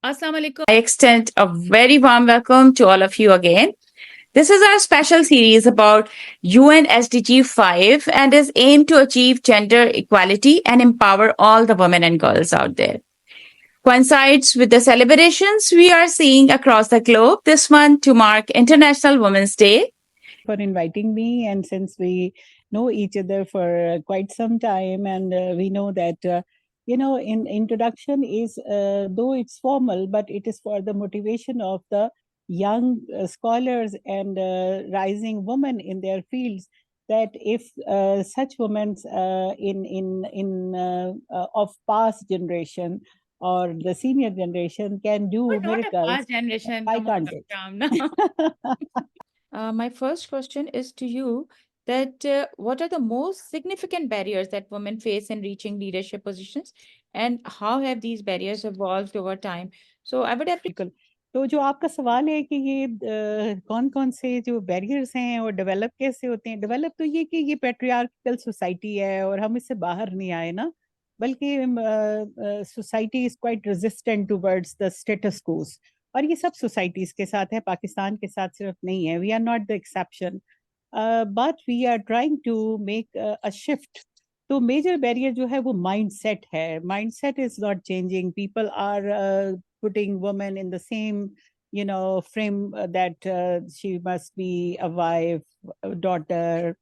Assalamu alaikum. I extend a very warm welcome to all of you again. This is our special series about UN SDG 5 and is aimed to achieve gender equality and empower all the women and girls out there. Coincides with the celebrations we are seeing across the globe this month to mark International Women's Day. For inviting me, and since we know each other for quite some time, and we know that in introduction is though it's formal, but it is for the motivation of the young scholars and rising women in their fields, that if such women of past generation or the senior generation can do But not a miracles, past generation. why Come on, can't they? calm down. My first question is to you that what are the most significant barriers that women face in reaching leadership positions and how have these barriers evolved over time? So I would appreciate. बिल्कुल। तो जो आपका सवाल है कि ये कौन-कौन से जो बैरियर्स हैं और डेवलप कैसे होते हैं? डेवलप तो ये कि ये पैट्रियार्कल सोसाइटी है और हम इससे बाहर नहीं आए ना, बल्कि society is quite resistant towards the status quo, और ये सब सोसाइटीज़ के साथ है, पाकिस्तान के साथ सिर्फ नहीं है। We are not the exception, but we are trying to make a shift. तो मेजर बैरियर जो है वो माइंडसेट है। Mindset is not changing, people are putting women in the same frame, that she must be a wife, a daughter,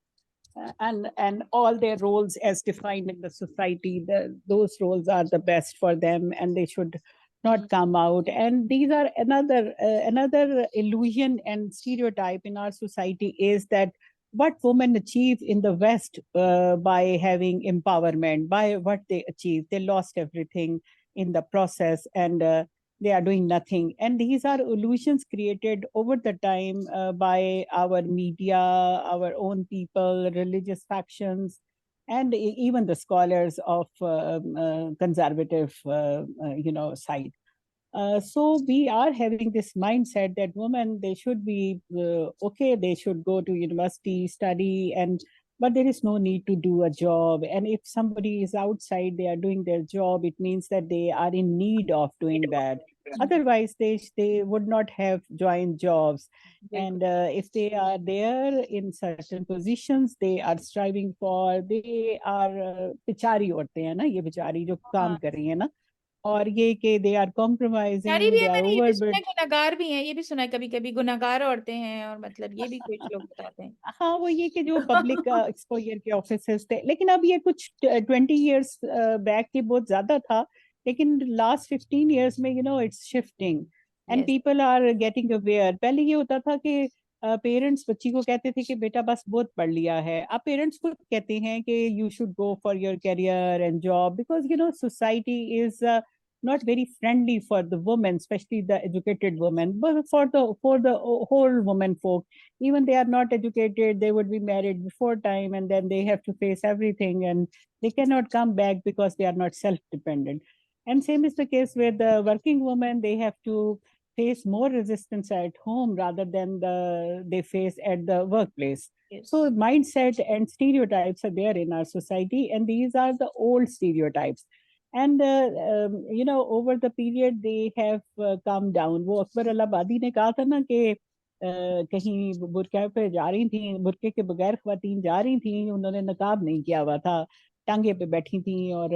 and all their roles as defined in the society, those roles are the best for them and they should not come out. And these are another illusion and stereotype in our society, is that what women achieve in the West, by having empowerment, by what they achieved, they lost everything in the process, and they are doing nothing. And these are illusions created over the time by our media, our own people, religious factions, and even the scholars of conservative side. So we are having this mindset that women, they should be okay, they should go to university, study, and but there is no need to do a job. And if somebody is outside, they are doing their job, it means that they are in need of doing that. Otherwise, they would not have joined jobs. And if they are there in certain positions, they are striving for, they are पिछारी औरतें हैं ना, ये बेचारी जो काम कर रही है ना, और ये कि दे आर नारी भी कॉम्प्रोमाइजिंग, है, दे आर मैंने ये भी सुना है, ओवरबर्ड। गुनाहगार भी हैं, ये भी सुना है कभी कभी गुनाहगार औरतें हैं और मतलब ये भी कुछ लोग बताते हैं। हाँ, वो ये कि जो पब्लिक एक्सपोजर के ऑफिसर्स थे, लेकिन अब ये कुछ 20 years बैक के बहुत ज्यादा था, लेकिन लास्ट 15 years में it's shifting and Yes. People are getting aware. पहले ये होता था कि पेरेंट्स बच्ची को कहते थे कि बेटा बस बहुत पढ़ लिया है। अब पेरेंट्स खुद कहते हैं कि you should go for your career and job, because society is not very friendly for the women, especially the educated women, but for the whole women folk. Even they are not educated, they would be married before time, and then they have to face everything, and they cannot come back because they are not self-dependent. And same is the case with the working women. They have to face more resistance at home rather than they face at the workplace. Yes. So mindset and stereotypes are there in our society, and these are the old stereotypes. And over the period they have come down. वो अकबर अलाहाबादी ने कहा था ना कि कहीं बुरके पे जा रही थी, बुरके के बगैर ख्वातीन जा रही थी, उन्होंने नकाब नहीं किया हुआ था, टांगे पे बैठी थी। और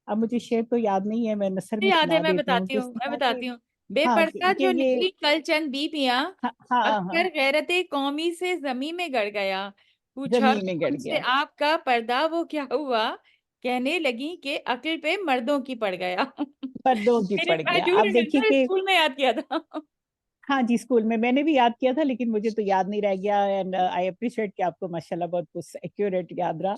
अब मुझे शेर तो याद नहीं है, मैं नसर में याद है, सुना मैं देती हूँ बताती किस हूँ, मैं तरह के। बताती हूँ। हाँ बेपर्दा कि जो ये निकली कल चंद बीबियां, हाँ हाँ हाँ अकबर गैरते कौमी से जमी में गड़ गया, पूछा जमीन में गड़ उनसे गया, आपका पर्दा वो क्या हुआ, कहने लगी कि अक्ल पे मर्दों की पड़ गया। पर्दों की मैंने पड़ आई गया। डू अब देखिए रिमेम्बर कि स्कूल में याद किया था। हाँ जी, स्कूल में मैंने भी याद किया था, लेकिन मुझे तो याद नहीं रह गया। एंड आई अप्रिशिएट कि आपको माशाल्लाह बहुत कुछ एक्यूरेट याद रहा।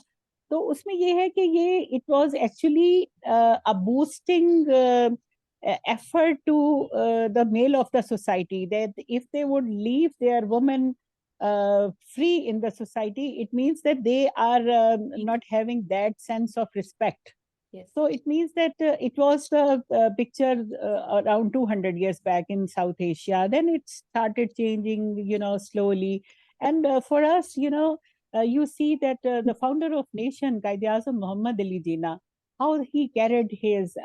तो उसमें ये है कि ये it was actually a boosting effort to the male of the society, that if they would leave their women free in the society, it means that they are not having that sense of respect. Yes. So it means that it was a picture around 200 years back in South Asia. Then it started changing, slowly. And for us, you see that the founder of nation, Qaid-e-Azam Muhammad Ali Jinnah, how he carried his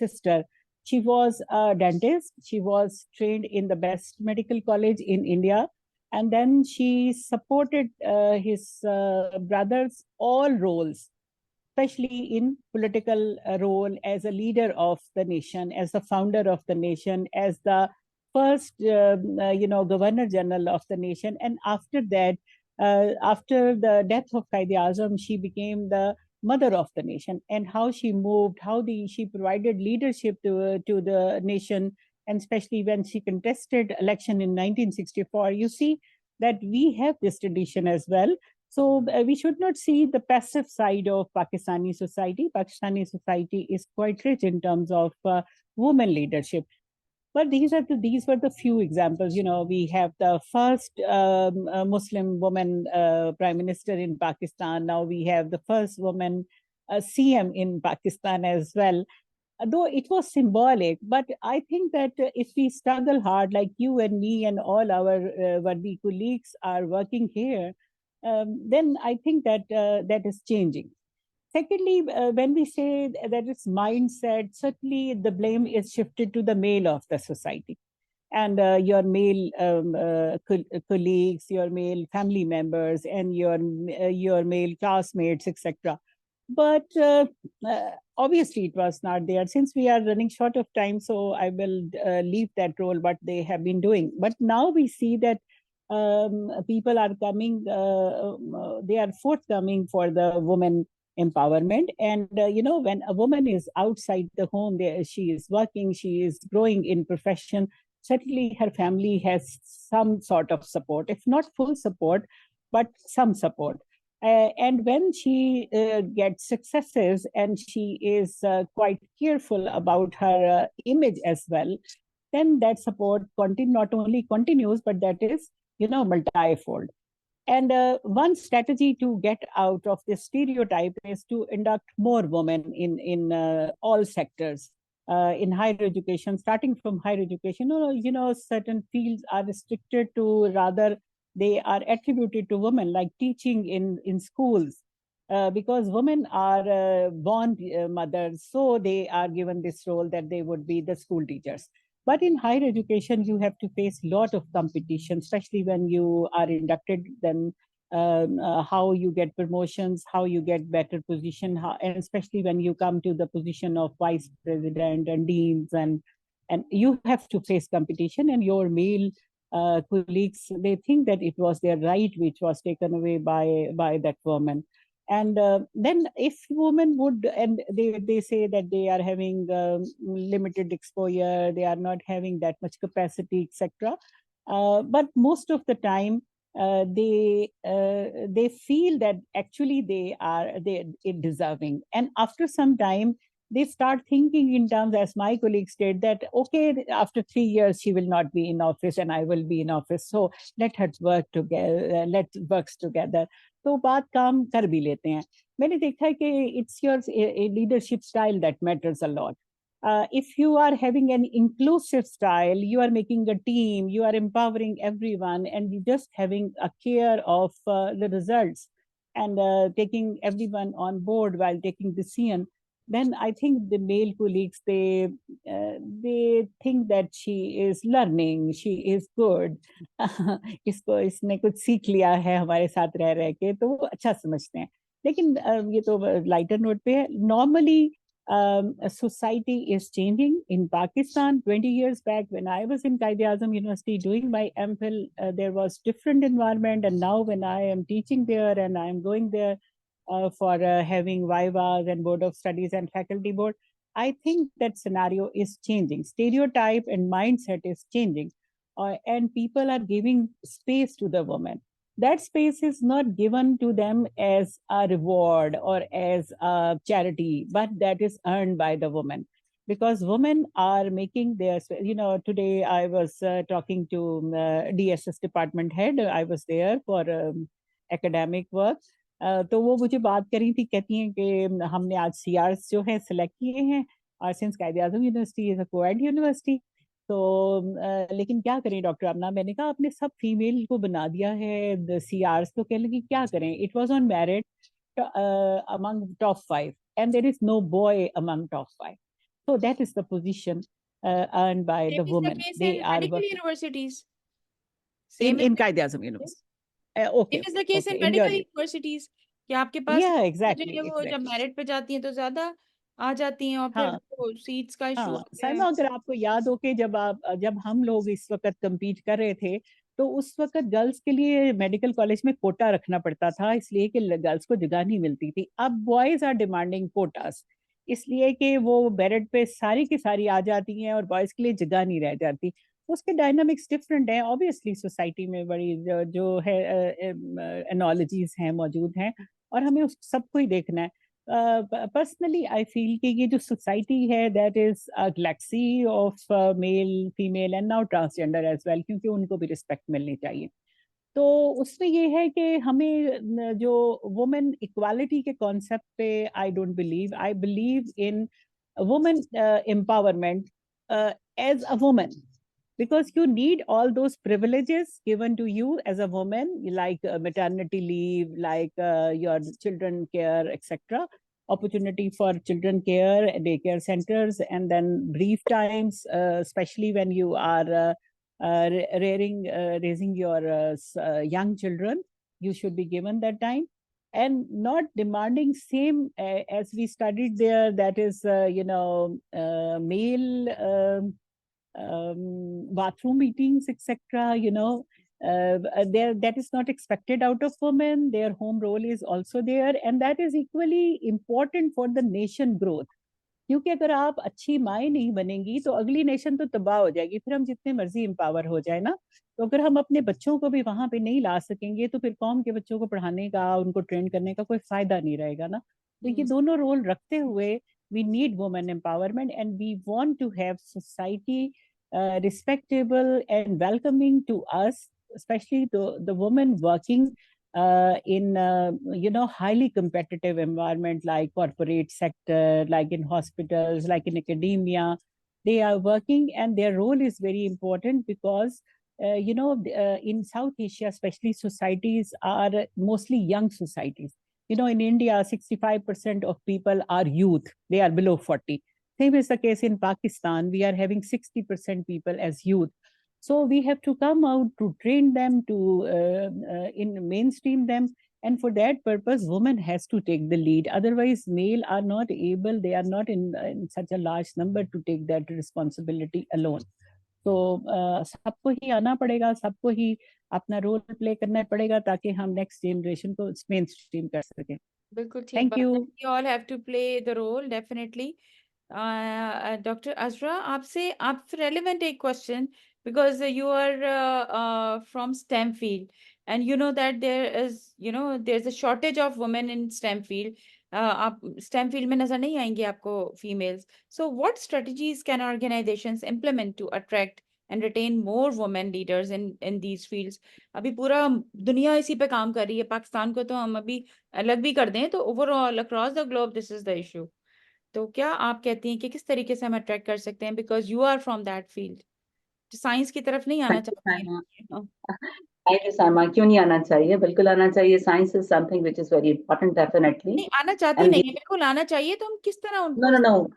sister. She was a dentist. She was trained in the best medical college in India. And then she supported his brothers' all roles, especially in political role as a leader of the nation, as the founder of the nation, as the first, Governor General of the nation. And after that, after the death of Qaid Azam, she became the mother of the nation. And how she moved, she provided leadership to the nation, and especially when she contested election in 1964. You see that we have this tradition as well. So we should not see the passive side of Pakistani society. Pakistani society is quite rich in terms of women leadership. But these were the few examples. You know, we have the first Muslim woman prime minister in Pakistan. Now we have the first woman CM in Pakistan as well. Though it was symbolic, but I think that if we struggle hard, like you and me and all our Vardi colleagues are working here, then I think that that is changing. Secondly, when we say that it's mindset, certainly the blame is shifted to the male of the society, and your male colleagues, your male family members, and your male classmates, etc. But obviously, it was not there. Since we are running short of time, so I will leave that role, what they have been doing. But now we see that people are coming, they are forthcoming for the women empowerment. And, when a woman is outside the home, she is working, she is growing in profession, certainly her family has some sort of support, if not full support, but some support. And when she gets successes and she is quite careful about her image as well, then that support not only continues, but that is, multifold. And one strategy to get out of this stereotype is to induct more women in all sectors. In higher education, starting from higher education, certain fields are restricted to, rather, they are attributed to women, like teaching in schools, because women are born mothers, so they are given this role that they would be the school teachers. But in higher education, you have to face a lot of competition, especially when you are inducted, then how you get promotions, how you get better position, and especially when you come to the position of vice president and deans, and you have to face competition, and your male colleagues, they think that it was their right which was taken away by that woman. And then if women would, and they say that they are having limited exposure, they are not having that much capacity, etc. But most of the time, they feel that actually they deserving. And after some time, they start thinking in terms, as my colleague said, that okay, after 3 years she will not be in office and I will be in office, so let her work together, let works together. तो बात काम कर भी लेते हैं. मैंने देखा है कि it's your leadership style that matters a lot. If you are having an inclusive style, you are making a team, you are empowering everyone, and you just having a care of the results, and taking everyone on board while taking decision, then I think the male colleagues, they think that she is learning, she is good. इसको इसने कुछ सीख लिया है हमारे साथ रह के, तो वो अच्छा समझते हैं. लेकिन ये तो लाइटर नोट पे है. Normally, society is changing in Pakistan. 20 years back, when I was in Qaid Azam University doing my MPhil, there was different environment. And now when I am teaching there and I am going there for having vivas and board of studies and faculty board, I think that scenario is changing. Stereotype and mindset is changing. And people are giving space to the woman. That space is not given to them as a reward or as a charity, but that is earned by the woman. Because women are making their, today I was talking to DSS department head. I was there for academic work. तो वो मुझे बात करी थी, कहती हैं कि हमने आज CRs जो है सिलेक्ट किए हैं, और since Quaid Azam university is a coed university, तो लेकिन क्या करें डॉक्टर अपना. मैंने कहा आपने सब फीमेल को बना दिया है CRs, तो कहने लगी क्या करें. It was on merit among top 5 and there is no boy among top 5. So that is the position earned by the Same is the women. case They in are medical working universities. in Same is the Qaid-e-Azam case. University. Same Okay, is the case in okay. In your medical universities. कि आपके पास yeah, जो exactly, है वो जब exactly. Merit पे जाती हैं तो ज्यादा आ जाती हैं और फिर हाँ वो सीट्स का इशू हाँ आता है। साइमा, अगर आपको याद हो कि जब हम लोग इस वक्त compete कर रहे थे, तो उस वक्त गर्ल्स के लिए मेडिकल कॉलेज में कोटा रखना पड़ता था, इसलिए कि गर्ल्स को जगह नहीं मिलती थी। अब बॉयज आर डिमांडिंग कोटास, इसलिए कि वो मेरिट पे सारी की सारी आ जाती हैं और बॉयज के लिए जगह नहीं रह जाती। उसके डायनामिक्स डिफरेंट हैं ऑब्वियसली, सोसाइटी में बड़ी जो है एनोलॉजीज हैं मौजूद हैं, और हमें उस सबको ही देखना है। पर्सनली आई फील कि ये जो सोसाइटी है that is a galaxy of male female and now transgender as well, क्योंकि उनको भी रिस्पेक्ट मिलनी चाहिए। तो उसमें ये है कि हमें जो वुमेन इक्वालिटी के कॉन्सेप्ट पे I don't believe, I believe in women empowerment as a woman, because you need all those privileges given to you as a woman, like maternity leave, like your children care, etc., opportunity for children care, daycare centers, and then brief times, especially when you are raising your young children, you should be given that time, and not demanding same as we studied there, that is male bathroom meetings, etc. There, that is not expected out of women. Their home role is also there, and that is equally important for the nation growth. क्योंकि अगर आप अच्छी माँ नहीं बनेंगी तो अगली nation तो तबाह हो जाएगी, फिर हम जितने मर्जी एम्पावर हो जाए ना, तो अगर हम अपने बच्चों को भी वहां पे नहीं ला सकेंगे तो फिर कौम के बच्चों को पढ़ाने का, उनको ट्रेन करने का कोई फायदा नहीं रहेगा ना। तो ये दोनों रोल रखते हुए we need women empowerment, and we want to have society respectable and welcoming to us, especially the women working in highly competitive environment like corporate sector, like in hospitals, like in academia. They are working, and their role is very important because in South Asia, especially, societies are mostly young societies. In India, 65% of people are youth; they are below 40. Same is the case in Pakistan. We are having 60% people as youth. So we have to come out to train them, to in mainstream them. And for that purpose, women has to take the lead. Otherwise, male are not able, they are not in such a large number to take that responsibility alone. तो सबको ही आना पड़ेगा, सबको ही अपना role play करना पड़ेगा ताकि हम नेक्स्ट जनरेशन को मेन स्ट्रीम कर सकें। बिल्कुल ठीक थैंक बात यू। है। We all have to play the role definitely. Dr. Azra, आपसे relevant एक question, because you are from STEM field, and you know that there's a shortage of women in STEM field. आप STEM field में नजर नहीं आएंगे आपको females. So what strategies can organizations implement to attract and retain more women leaders in these fields? अभी पूरा दुनिया इसी पे काम कर रही है, पाकिस्तान को तो हम अभी अलग भी कर दें तो overall across the globe this is the issue. तो क्या आप कहती हैं कि किस तरीके से हम अट्रैक्ट कर सकते हैं, because you are from that field, जो साइंस की तरफ नहीं आना चाहती हैं? हाँ। थैंक यू सामा। क्यों नहीं आना चाहिए, बिल्कुल आना चाहिए। Science is something which is very important definitely. नहीं आना चाहती एंड नहीं है, बिल्कुल आना चाहिए, तो हम किस तरह नो उनको नो नो